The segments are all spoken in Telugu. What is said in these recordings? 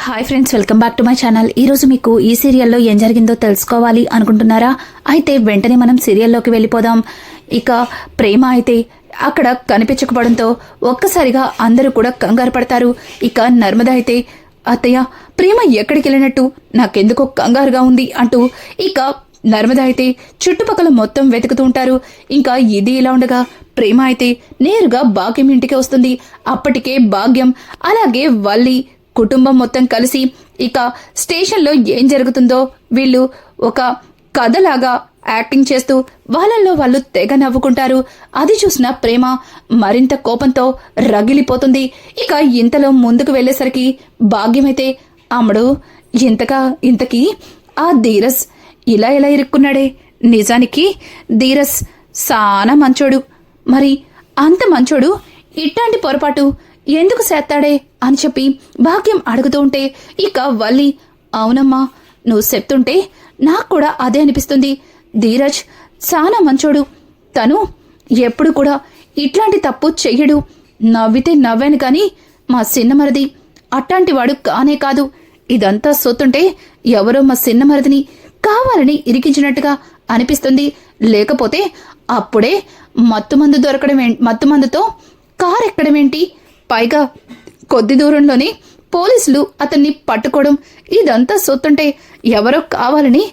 Hi friends, welcome back to my channel. ఈరోజు మీకు ఈ సీరియల్లో ఏం జరిగిందో తెలుసుకోవాలి అనుకుంటున్నారా? అయితే వెంటనే మనం సీరియల్లోకి వెళ్ళిపోదాం. ఇక ప్రేమ అయితే అక్కడ కనిపించకపోవడంతో ఒక్కసారిగా అందరూ కూడా కంగారు పడతారు. ఇక నర్మద అయితే, అత్తయ్య ప్రేమ ఎక్కడికి వెళ్ళినట్టు నాకెందుకో కంగారుగా ఉంది అంటూ ఇక నర్మద అయితే చుట్టుపక్కల మొత్తం వెతుకుతూ ఉంటారు. ఇంకా ఇది ఇలా ఉండగా ప్రేమ అయితే నేరుగా భాగ్యం ఇంటికి వస్తుంది. అప్పటికే భాగ్యం అలాగే వల్లి కుటుంబం మొత్తం కలిసి ఇక స్టేషన్లో ఏం జరుగుతుందో వీళ్ళు ఒక కథలాగా యాక్టింగ్ చేస్తూ వాళ్ళల్లో వాళ్ళు తెగ నవ్వుకుంటారు. అది చూసిన ప్రేమ మరింత కోపంతో రగిలిపోతుంది. ఇక ఇంతలో ముందుకు వెళ్లేసరికి భాగ్యమైతే, అమ్మడు ఇంతకీ ఆ ధీరజ్ ఇలా ఎలా ఇరుక్కున్నాడే? నిజానికి ధీరజ్ సానా మంచోడు. మరి అంత మంచోడు ఇట్లాంటి పొరపాటు ఎందుకు చేస్తాడే అని చెప్పి భాగ్యం అడుగుతూ ఉంటే ఇక వల్లి, అవునమ్మా నువ్వు చెప్తుంటే నాకు కూడా అదే అనిపిస్తుంది. ధీరజ్ చాలా మంచోడు. తను ఎప్పుడు కూడా ఇట్లాంటి తప్పు చెయ్యడు. నవ్వితే నవ్వాను కాని మా చిన్నమరిది అట్లాంటివాడు కానే కాదు. ఇదంతా సొత్తుంటే ఎవరో మా చిన్నమరిదిని కావాలని ఇరికించినట్టుగా అనిపిస్తుంది. లేకపోతే అప్పుడే మత్తుమందుతో కారు ఎక్కడమేంటి? పైగా కొద్ది దూరంలోనే పోలీసులు అతన్ని పట్టుకోవడం, ఇదంతా సొత్తుంటే ఎవరో కావాలని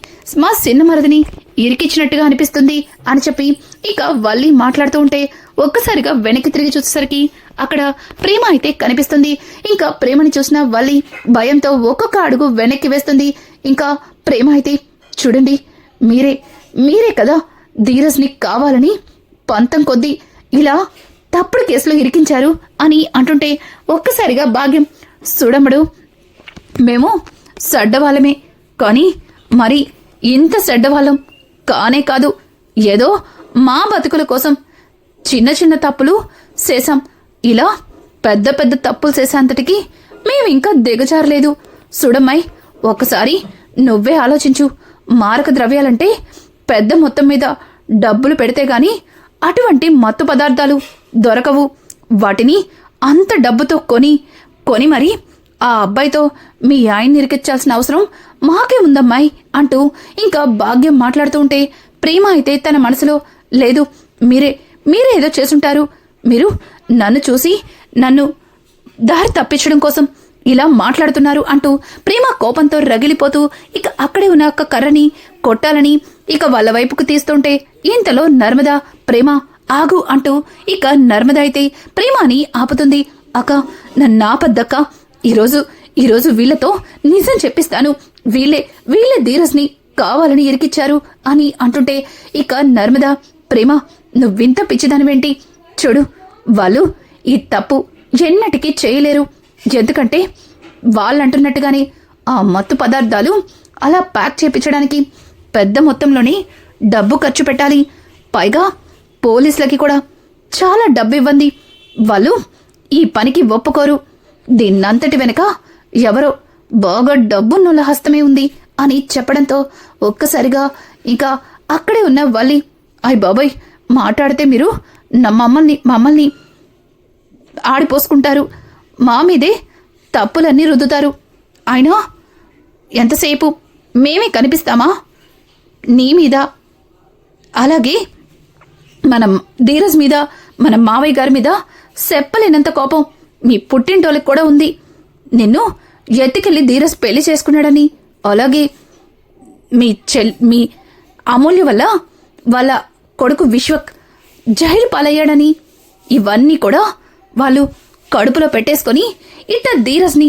మా చిన్నమరిదిని ఇరికిచ్చినట్టుగా అనిపిస్తుంది అని చెప్పి ఇక వల్లి మాట్లాడుతూ ఉంటే ఒక్కసారిగా వెనక్కి తిరిగి చూసేసరికి అక్కడ ప్రేమ అయితే కనిపిస్తుంది. ఇంకా ప్రేమని చూసిన వల్లి భయంతో ఒక్కొక్క అడుగు వెనక్కి వేస్తుంది. ఇంకా ప్రేమ అయితే, చూడండి మీరే కదా ధీరజ్ని కావాలని పంతం కొద్దీ ఇలా తప్పుడు కేసులో ఇరికించారు అని అంటుంటే ఒక్కసారిగా భాగ్యం, చూడమ్మడు మేము చెడ్డవాళ్ళమే, కానీ మరి ఇంత చెడ్డవాళ్ళం కానే కాదు. ఏదో మా బతుకుల కోసం చిన్న చిన్న తప్పులు చేశాం. ఇలా పెద్ద పెద్ద తప్పులు చేసేంతటికి మేమింకా దిగజారలేదు. చూడమ్మాయి, ఒక్కసారి నువ్వే ఆలోచించు. మారక ద్రవ్యాలంటే పెద్ద మొత్తం మీద డబ్బులు పెడితే గాని అటువంటి మత్తు పదార్థాలు దొరకవు. వాటిని అంత డబ్బుతో కొని మరి ఆ అబ్బాయితో మీ ఆయన్ని ఇరికించాల్సిన అవసరం మాకే ఉందమ్మాయి అంటూ ఇంకా భాగ్యం మాట్లాడుతూ ఉంటే ప్రేమ అయితే తన మనసులో, లేదు మీరే ఏదో చేసుంటారు. మీరు నన్ను చూసి నన్ను దారి తప్పించడం కోసం ఇలా మాట్లాడుతున్నారు అంటూ ప్రేమ కోపంతో రగిలిపోతూ ఇక అక్కడే ఉన్న ఒక కర్రని కొట్టాలని ఇక వాళ్ళ వైపుకు తీస్తుంటే ఇంతలో నర్మద, ప్రేమ ఆగు అంటూ ఇక నర్మద అయితే ప్రేమని ఆపుతుంది. అక్క నన్ను ఆపద్దక్క, ఈరోజు వీళ్లతో నిజం చెప్పిస్తాను. వీళ్ళే ధీరజ్ని కావాలని ఇరికిచ్చారు అని అంటుంటే ఇక నర్మద, ప్రేమ నువ్వింత పిచ్చిదానివేంటి? చూడు, వాళ్ళు ఈ తప్పు ఎన్నటికీ చేయలేరు. ఎందుకంటే వాళ్ళంటున్నట్టుగానే ఆ మత్తు పదార్థాలు అలా ప్యాక్ చేపించడానికి పెద్ద మొత్తంలోనే డబ్బు ఖర్చు పెట్టాలి. పైగా పోలీసులకి కూడా చాలా డబ్బు ఇవ్వండి. వాళ్ళు ఈ పనికి ఒప్పుకోరు. దీన్నంతటి వెనుక ఎవరో బాగా డబ్బున్నోళ్ళ హస్తమే ఉంది అని చెప్పడంతో ఒక్కసారిగా ఇంకా అక్కడే ఉన్న వల్లి, అయ్ బాబోయ్, మాట్లాడితే మీరు మమ్మల్ని ఆడిపోసుకుంటారు. మా మీదే తప్పులన్నీ రుద్దుతారు. అయినా ఎంతసేపు మేమే కనిపిస్తామా నీ మీద? అలాగే మనం ధీరజ్ మీద, మన మావయ్య గారి మీద చెప్పలేనంత కోపం మీ పుట్టింటోళ్ళకి కూడా ఉంది. నిన్ను ఎత్తుకెళ్ళి ధీరజ్ పెళ్లి చేసుకున్నాడని, అలాగే మీ అమూల్య వల్ల వాళ్ళ కొడుకు విశ్వక్ జైలు పాలయ్యాడని, ఇవన్నీ కూడా వాళ్ళు కడుపులో పెట్టేసుకొని ఇట్ట ధీరజ్ని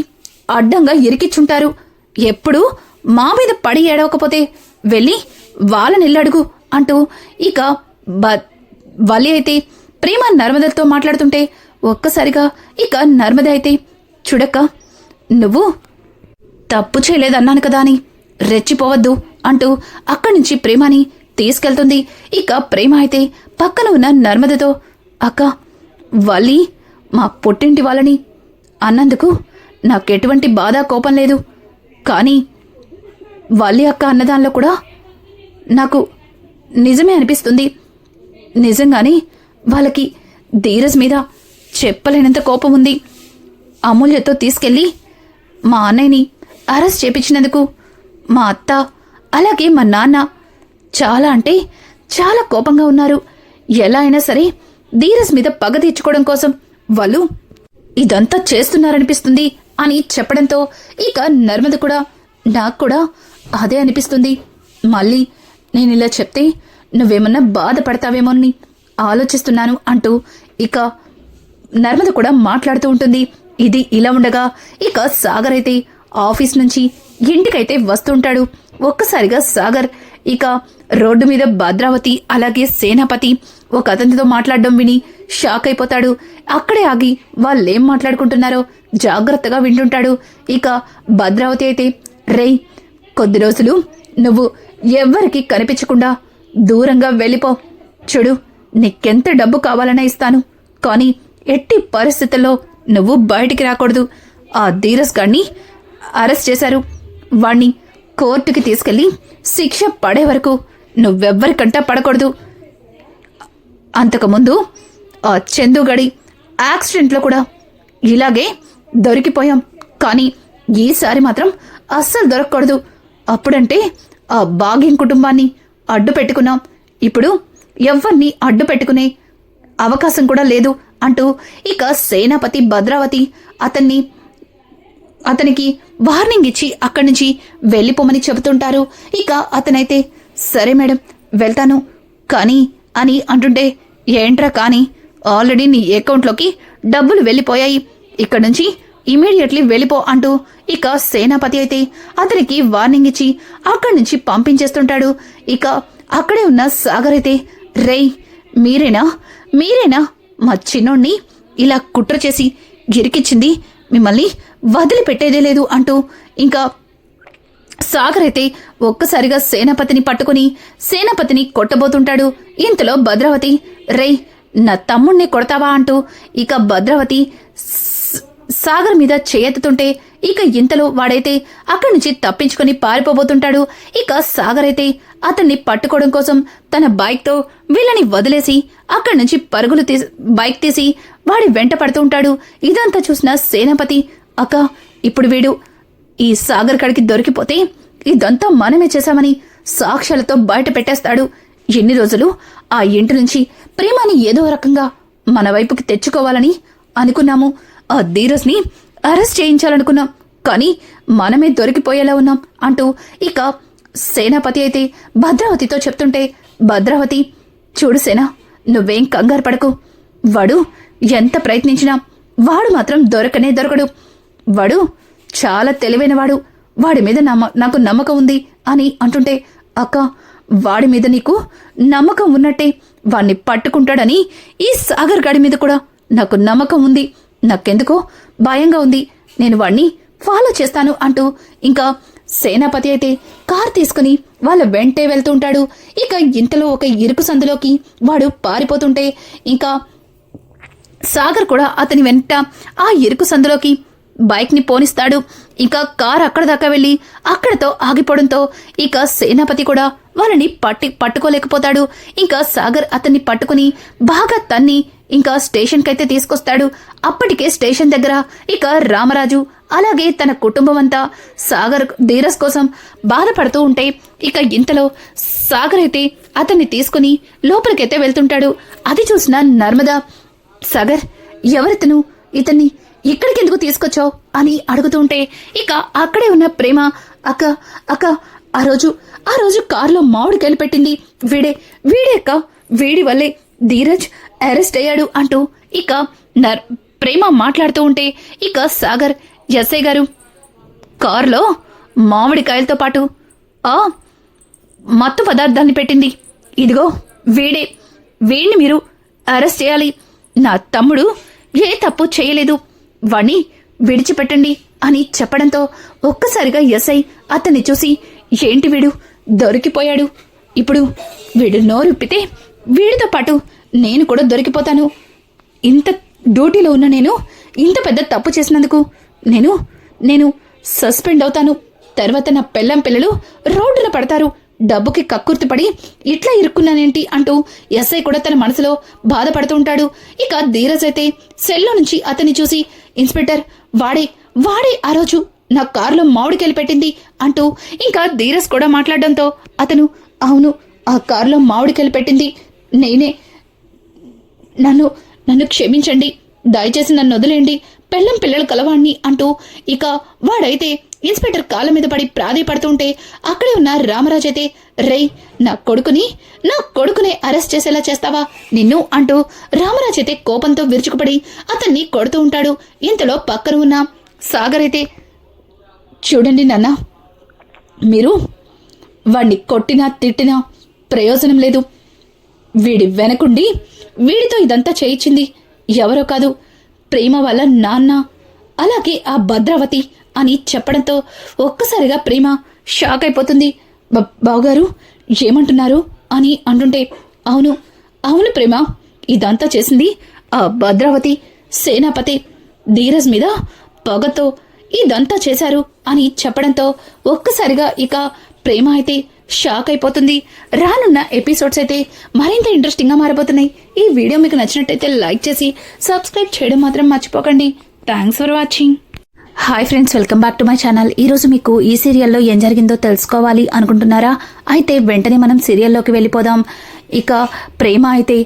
అడ్డంగా ఇరికిచ్చుంటారు. ఎప్పుడు మా మీద పడి ఏడవకపోతే వెళ్ళి వాళ్ళనిల్లడుగు అంటూ ఇక వల్లి అయితే ప్రేమ నర్మదతో మాట్లాడుతుంటే ఒక్కసారిగా ఇక నర్మద అయితే, చూడక్క నువ్వు తప్పు చేయలేదన్నాను కదా అని రెచ్చిపోవద్దు అంటూ అక్కడి నుంచి ప్రేమని తీసుకెళ్తుంది. ఇక ప్రేమ అయితే పక్కన ఉన్న నర్మదతో, అక్క వల్లి మా పుట్టింటి వాళ్ళని అన్నందుకు నాకెటువంటి బాధ కోపం లేదు. కానీ వల్లి అక్క అన్నదానిలో కూడా నాకు నిజమే అనిపిస్తుంది. నిజంగానే వాళ్ళకి ధీరజ్ మీద చెప్పలేనంత కోపం ఉంది. అమూల్యతో తీసుకెళ్ళి మా అన్నయ్యని అరెస్ట్ చేపించినందుకు మా అత్త అలాగే మా నాన్న చాలా అంటే చాలా కోపంగా ఉన్నారు. ఎలా అయినా సరే ధీరజ్ మీద పగ తీర్చుకోవడం కోసం వాళ్ళు ఇదంతా చేస్తున్నారనిపిస్తుంది అని చెప్పడంతో ఇక నర్మద కూడా నాకు కూడా అదే అనిపిస్తుంది. మళ్ళీ నేను ఇలా చెప్తే నువ్వేమన్నా బాధపడతావేమోని ఆలోచిస్తున్నాను అంటూ ఇక నర్మద కూడా మాట్లాడుతూ ఉంటుంది. ఇది ఇలా ఉండగా ఇక సాగర్ అయితే ఆఫీస్ నుంచి ఇంటికైతే వస్తుంటాడు. ఒక్కసారిగా సాగర్ ఇక రోడ్డు మీద భద్రావతి అలాగే సేనాపతి ఒక అతనితో మాట్లాడడం విని షాక్ అయిపోతాడు. అక్కడే ఆగి వాళ్ళేం మాట్లాడుకుంటున్నారో జాగ్రత్తగా వింటుంటాడు. ఇక భద్రావతి అయితే రేయ్, కొద్ది రోజులు నువ్వు ఎవ్వరికి కనిపించకుండా దూరంగా వెళ్ళిపో. చూడు, నీకెంత డబ్బు కావాలన్నా ఇస్తాను, కానీ ఎట్టి పరిస్థితుల్లో నువ్వు బయటికి రాకూడదు. ఆ ధీరజ్ గాడిని అరెస్ట్ చేశారు. వాణ్ణి కోర్టుకి తీసుకెళ్లి శిక్ష పడే వరకు నువ్వెవ్వరికంటా పడకూడదు. అంతకుముందు ఆ చందుగడి యాక్సిడెంట్లో కూడా ఇలాగే దొరికిపోయాం, కానీ ఈసారి మాత్రం అస్సలు దొరకకూడదు. అప్పుడంటే ఆ భాగ్యం కుటుంబాన్ని అడ్డు పెట్టుకున్నాం, ఇప్పుడు ఎవ్వరిని అడ్డు పెట్టుకునే అవకాశం కూడా లేదు అంటూ ఇక సేనాపతి భద్రావతి అతనికి వార్నింగ్ ఇచ్చి అక్కడి నుంచి వెళ్ళిపోమని చెబుతుంటారు. ఇక అతనైతే సరే మేడం వెళ్తాను కానీ అని అంటుంటే, ఏంట్రా కానీ, ఆల్రెడీ నీ అకౌంట్లోకి డబ్బులు వెళ్ళిపోయాయి, ఇక్కడి నుంచి ఇమీడియట్లీ వెళ్ళిపో అంటూ ఇక సేనాపతి అయితే అతనికి వార్నింగ్ ఇచ్చి అక్కడి నుంచి పంపించేస్తుంటాడు. ఇక అక్కడే ఉన్న సాగర్ అయితే రేయ్, మీరేనా మా చిన్నోణ్ణి ఇలా కుట్ర చేసి గిరికిచ్చింది, మిమ్మల్ని వదిలిపెట్టేదే లేదు అంటూ ఇంకా సాగర్ అయితే ఒక్కసారిగా సేనాపతిని కొట్టబోతుంటాడు. ఇంతలో భద్రావతి రేయ్, నా తమ్ముణ్ణి కొడతావా అంటూ ఇక భద్రావతి సాగర్ మీద చేయెత్తుతుంటే ఇక ఇంతలో వాడైతే అక్కడి నుంచి తప్పించుకొని పారిపోబోతుంటాడు. ఇక సాగర్ అయితే అతన్ని పట్టుకోవడం కోసం తన బైక్తో వీళ్ళని వదిలేసి అక్కడి నుంచి బైక్ తీసి వాడి వెంట పడుతూ ఉంటాడు. ఇదంతా చూసిన సేనాపతి, అక్క ఇప్పుడు వీడు ఈ సాగర్ కడికి దొరికిపోతే ఇదంతా మనమే చేశామని సాక్ష్యాలతో బయట పెట్టేస్తాడు. ఎన్ని రోజులు ఆ ఇంటి నుంచి ప్రేమని ఏదో రకంగా మన వైపుకి తెచ్చుకోవాలని అనుకున్నాము. ఆ ధీరజ్ని అరెస్ట్ చేయించాలనుకున్నాం, కానీ మనమే దొరికిపోయేలా ఉన్నాం అంటూ ఇక సేనాపతి అయితే భద్రావతితో చెప్తుంటే, భద్రావతి చూడు సేనా, నువ్వేం కంగారు పడకు. వాడు ఎంత ప్రయత్నించినా వాడు మాత్రం దొరకడు. వాడు చాలా తెలివైనవాడు, వాడి మీద నాకు నమ్మకం ఉంది అని అంటుంటే, అక్క వాడి మీద నీకు నమ్మకం ఉన్నట్టే వాణ్ణి పట్టుకుంటాడని ఈ సాగర్ గాడి మీద కూడా నాకు నమ్మకం ఉంది. నాకెందుకో భయంగా ఉంది, నేను వాణ్ణి ఫాలో చేస్తాను అంటూ ఇంకా సేనాపతి అయితే కార్ తీసుకుని వాళ్ళ వెంటే వెళ్తూ ఉంటాడు. ఇక ఇంతలో ఒక ఇరుకు సందులోకి వాడు పారిపోతుంటే ఇంకా సాగర్ కూడా అతని వెంట ఆ ఇరుకు సందులోకి బైక్ ని పోనిస్తాడు. ఇంకా కార్ అక్కడ దాకా వెళ్లి అక్కడతో ఆగిపోవడంతో ఇక సేనాపతి కూడా వాళ్ళని పట్టుకోలేకపోతాడు. ఇంకా సాగర్ అతన్ని పట్టుకుని బాగా తన్ని ఇంకా స్టేషన్ కైతే తీసుకొస్తాడు. అప్పటికే స్టేషన్ దగ్గర ఇక రామరాజు అలాగే తన కుటుంబం అంతా ధీరజ్ కోసం బాధపడుతూ ఉంటే ఇక ఇంతలో సాగర్ అయితే అతన్ని తీసుకుని లోపలికైతే వెళ్తుంటాడు. అది చూసిన నర్మద, సాగర్ ఎవరితను, ఇతన్ని ఇక్కడికెందుకు తీసుకొచ్చావు అని అడుగుతుంటే ఇక అక్కడే ఉన్న ప్రేమ, అక్క ఆ రోజు కారులో మామిడికాయలు పెట్టింది వీడే అక్క, వీడి వల్లే ధీరజ్ అరెస్ట్ అయ్యాడు అంటూ ఇక ప్రేమ మాట్లాడుతూ ఉంటే ఇక సాగర్, ఎస్ఐ గారు, కారులో మామిడికాయలతో పాటు మత్తు పదార్థాన్ని పెట్టింది, ఇదిగో వీడిని మీరు అరెస్ట్ చేయాలి. నా తమ్ముడు ఏ తప్పు చేయలేదు, వాణ్ణి విడిచిపెట్టండి అని చెప్పడంతో ఒక్కసారిగా ఎస్ఐ అతన్ని చూసి, ఏంటి వీడు దొరికిపోయాడు, ఇప్పుడు వీడు నోరుప్పితే వీడితో పాటు నేను కూడా దొరికిపోతాను. ఇంత డ్యూటీలో ఉన్న నేను ఇంత పెద్ద తప్పు చేసినందుకు నేను సస్పెండ్ అవుతాను. తర్వాత నా పిల్లలు రోడ్డున పడతారు, డబ్బుకి కక్కుర్తిపడి ఇట్లా ఇరుక్కున్నానేంటి అంటూ ఎస్ఐ కూడా తన మనసులో బాధపడుతూ ఉంటాడు. ఇక ధీరజ్ అయితే సెల్లో నుంచి అతన్ని చూసి, ఇన్స్పెక్టర్ వాడే ఆ రోజు నా కారులో మామిడికాయలు పెట్టింది అంటూ ఇంకా ధీరజ్ కూడా మాట్లాడడంతో అతను అవును ఆ కారులో మామిడికాయలు పెట్టింది నేనే, నన్ను క్షమించండి, దయచేసి నన్ను వదిలేయండి, పెళ్ళం పిల్లలు కలవాణ్ణి అంటూ ఇక వాడైతే ఇన్స్పెక్టర్ కాళ్ళ మీద పడి ప్రాధేయపడుతుంటే అక్కడే ఉన్న రామరాజు అయితే రేయ్ నా కొడుకునే అరెస్ట్ చేసేలా చేస్తావా నిన్ను అంటూ రామరాజు అయితే కోపంతో విరుచుకుపడి అతన్ని కొడుతూ ఉంటాడు. ఇంతలో పక్కన ఉన్న సాగర్ అయితే చూడండి నాన్న, మీరు వాడిని కొట్టినా తిట్టినా ప్రయోజనం లేదు. వీడి వెనకుండి వీడితో ఇదంతా చేయించింది ఎవరో కాదు, ప్రేమ వల్ల నాన్న అలాగే ఆ భద్రావతి అని చెప్పడంతో ఒక్కసారిగా ప్రేమ షాక్ అయిపోతుంది. బావగారు ఏమంటున్నారు అని అంటుంటే అవును ప్రేమ, ఇదంతా చేసింది ఆ భద్రావతి సేనాపతి ధీరజ్ మీద పొగతో ఇదంతా చేశారు అని చెప్పడంతో ఒక్కసారిగా ఇక ప్రేమ అయితే షాక్ అయిపోతుంది. రానున్న ఎపిసోడ్స్ అయితే మరింత ఇంట్రెస్టింగ్ గా మారబోతున్నాయి. ఈ వీడియో మీకు నచ్చినట్టయితే లైక్ చేసి సబ్స్క్రైబ్ చేయడం మాత్రం మర్చిపోకండి. Thanks for watching. Hi friends, welcome back to my channel. ఈరోజు మీకు ఈ సీరియల్లో ఏం జరిగిందో తెలుసుకోవాలి అనుకుంటున్నారా? అయితే వెంటనే మనం సీరియల్లోకి వెళ్ళిపోదాం. ఇక ప్రేమ అయితే